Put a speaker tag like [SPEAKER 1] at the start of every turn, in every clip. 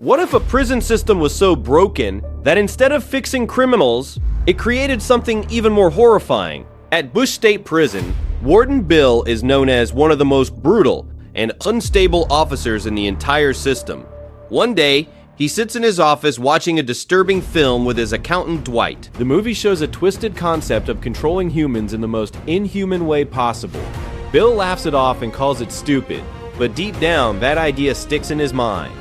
[SPEAKER 1] What if a prison system was so broken that instead of fixing criminals, it created something even more horrifying? At Bush State Prison, Warden Bill is known as one of the most brutal and unstable officers in the entire system. One day, he sits in his office watching a disturbing film with his accountant Dwight.
[SPEAKER 2] The movie shows a twisted concept of controlling humans in the most inhuman way possible. Bill laughs it off and calls it stupid, but deep down, that idea sticks in his mind.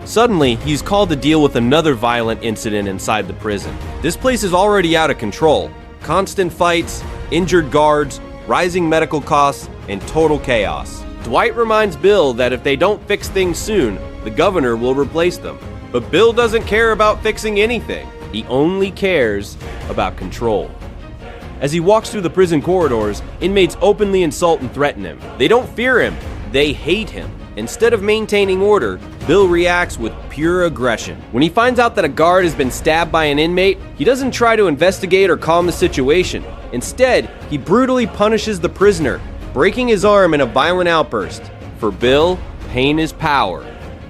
[SPEAKER 1] Suddenly, he's called to deal with another violent incident inside the prison. This place is already out of control. Constant fights, injured guards, rising medical costs, and total chaos. Dwight reminds Bill that if they don't fix things soon, the governor will replace them. But Bill doesn't care about fixing anything. He only cares about control. As he walks through the prison corridors, inmates openly insult and threaten him. They don't fear him, they hate him. Instead of maintaining order, Bill reacts with pure aggression. When he finds out that a guard has been stabbed by an inmate, he doesn't try to investigate or calm the situation. Instead, he brutally punishes the prisoner, breaking his arm in a violent outburst. For Bill, pain is power.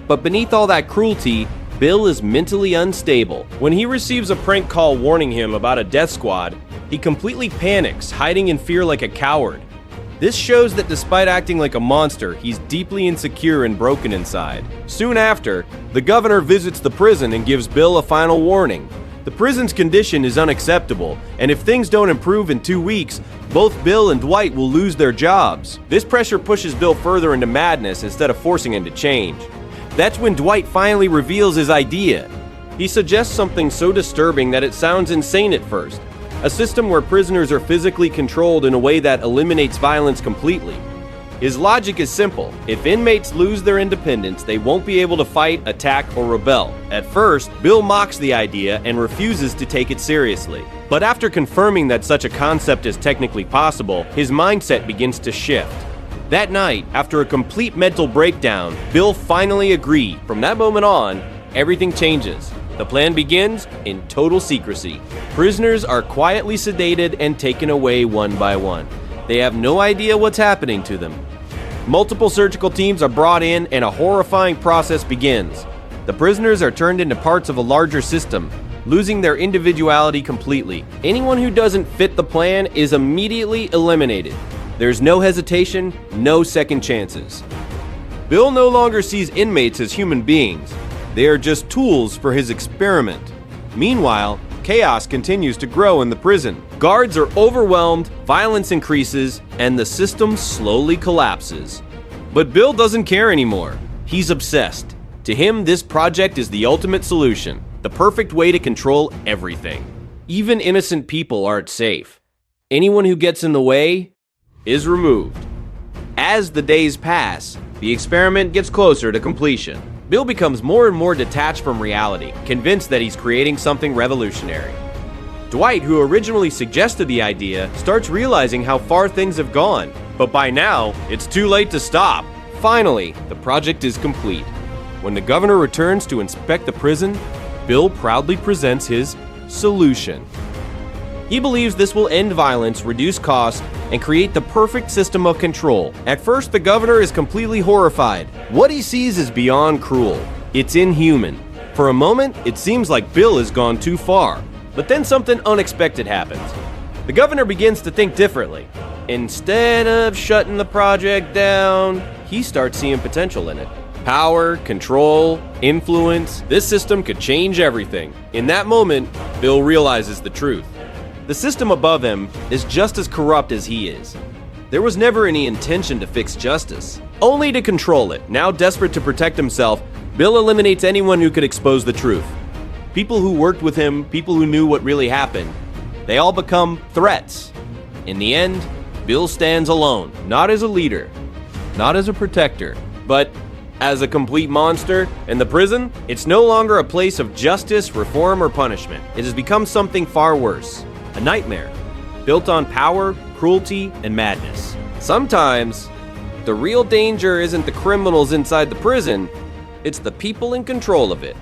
[SPEAKER 1] But beneath all that cruelty, Bill is mentally unstable. When he receives a prank call warning him about a death squad, he completely panics, hiding in fear like a coward. This shows that despite acting like a monster, he's deeply insecure and broken inside. Soon after, the governor visits the prison and gives Bill a final warning. The prison's condition is unacceptable, and if things don't improve in 2 weeks, both Bill and Dwight will lose their jobs. This pressure pushes Bill further into madness instead of forcing him to change. That's when Dwight finally reveals his idea. He suggests something so disturbing that it sounds insane at first. A system where prisoners are physically controlled in a way that eliminates violence completely. His logic is simple. If inmates lose their independence, they won't be able to fight, attack, or rebel. At first, Bill mocks the idea and refuses to take it seriously. But after confirming that such a concept is technically possible, his mindset begins to shift. That night, after a complete mental breakdown, Bill finally agreed. From that moment on, everything changes. The plan begins in total secrecy. Prisoners are quietly sedated and taken away one by one. They have no idea what's happening to them. Multiple surgical teams are brought in and a horrifying process begins. The prisoners are turned into parts of a larger system, losing their individuality completely. Anyone who doesn't fit the plan is immediately eliminated. There's no hesitation, no second chances. Bill no longer sees inmates as human beings. They are just tools for his experiment. Meanwhile, chaos continues to grow in the prison. Guards are overwhelmed, violence increases, and the system slowly collapses. But Bill doesn't care anymore. He's obsessed. To him, this project is the ultimate solution, the perfect way to control everything. Even innocent people aren't safe. Anyone who gets in the way is removed. As the days pass, the experiment gets closer to completion. Bill becomes more and more detached from reality, convinced that he's creating something revolutionary. Dwight, who originally suggested the idea, starts realizing how far things have gone. But by now, it's too late to stop. Finally, the project is complete. When the governor returns to inspect the prison, Bill proudly presents his solution. He believes this will end violence, reduce costs, and create the perfect system of control. At first, the governor is completely horrified. What he sees is beyond cruel. It's inhuman. For a moment, it seems like Bill has gone too far. But then something unexpected happens. The governor begins to think differently. Instead of shutting the project down, he starts seeing potential in it. Power, control, influence, this system could change everything. In that moment, Bill realizes the truth. The system above him is just as corrupt as he is. There was never any intention to fix justice, only to control it. Now desperate to protect himself, Bill eliminates anyone who could expose the truth. People who worked with him, people who knew what really happened, they all become threats. In the end, Bill stands alone, not as a leader, not as a protector, but as a complete monster. In the prison, it's no longer a place of justice, reform, or punishment. It has become something far worse. A nightmare, built on power, cruelty, and madness. Sometimes, the real danger isn't the criminals inside the prison, it's the people in control of it.